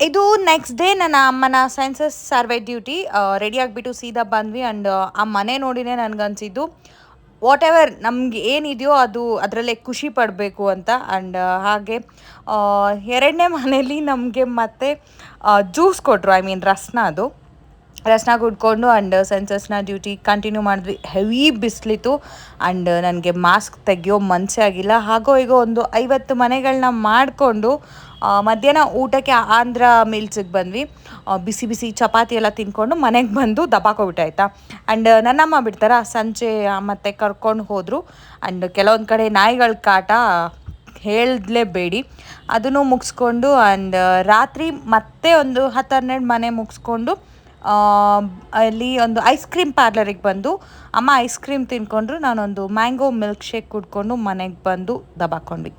ಇದು next day ನನ್ನ ಅಮ್ಮನ ಸೆನ್ಸಸ್ ಸರ್ವೆ ಡ್ಯೂಟಿ ರೆಡಿ ಆಗಿಬಿಟ್ಟು ಸೀದಾ ಬಂದ್ವಿ. ಆ್ಯಂಡ್ ಆ ಮನೆ ನೋಡಿನೇ ನನಗನ್ಸಿದ್ದು ವಾಟ್ ಎವರ್ ನಮ್ಗೆ ಏನಿದೆಯೋ ಅದು ಅದರಲ್ಲೇ ಖುಷಿ ಪಡಬೇಕು ಅಂತ. ಆ್ಯಂಡ್ ಹಾಗೆ ಎರಡನೇ ಮನೇಲಿ ನಮಗೆ ಮತ್ತೆ ಜ್ಯೂಸ್ ಕೊಟ್ಟರು, ಐ ಮೀನ್ ರಸ್ನ ಕುಡ್ಕೊಂಡು ಆ್ಯಂಡ್ ಸೆನ್ಸಸ್ನ ಡ್ಯೂಟಿ ಕಂಟಿನ್ಯೂ ಮಾಡಿದ್ವಿ. ಹೆವಿ ಬಿಸಿಲಿತ್ತು ಆ್ಯಂಡ್ ನನಗೆ ಮಾಸ್ಕ್ ತೆಗಿಯೋ ಮನಸ್ಸೇ ಆಗಿಲ್ಲ. ಹಾಗೋ ಈಗ ಒಂದು 50 ಮನೆಗಳನ್ನ ಮಾಡಿಕೊಂಡು ಮಧ್ಯಾಹ್ನ ಊಟಕ್ಕೆ ಆಂಧ್ರ ಮಿಲ್ಸಿಗೆ ಬಂದ್ವಿ. ಬಿಸಿ ಬಿಸಿ ಚಪಾತಿ ಎಲ್ಲ ತಿನ್ಕೊಂಡು ಮನೆಗೆ ಬಂದು ದಬ್ಬಾಕೋಬಿಟ್ಟೆ ಆಯಿತಾ. ಆ್ಯಂಡ್ ನನ್ನಮ್ಮ ಬಿಡ್ತಾರ ಸಂಜೆ ಮತ್ತೆ ಕರ್ಕೊಂಡು ಹೋದರು. ಆ್ಯಂಡ್ ಕೆಲವೊಂದು ಕಡೆ ನಾಯಿಗಳ ಕಾಟ ಹೇಳಲೇಬೇಡಿ, ಅದನ್ನು ಮುಗಿಸ್ಕೊಂಡು ಆ್ಯಂಡ್ ರಾತ್ರಿ ಮತ್ತೆ ಒಂದು 10-12 ಮನೆ ಮುಗಿಸ್ಕೊಂಡು ಅಲ್ಲಿ ಒಂದು ಐಸ್ ಕ್ರೀಮ್ ಪಾರ್ಲರಿಗೆ ಬಂದು ಅಮ್ಮ ಐಸ್ ಕ್ರೀಮ್ ತಿನ್ಕೊಂಡ್ರು. ನಾನೊಂದು ಮ್ಯಾಂಗೋ ಮಿಲ್ಕ್ ಶೇಕ್ ಕುಡ್ಕೊಂಡು ಮನೆಗೆ ಬಂದು ದಬ್ಬಾಕೊಂಡ್ವಿ.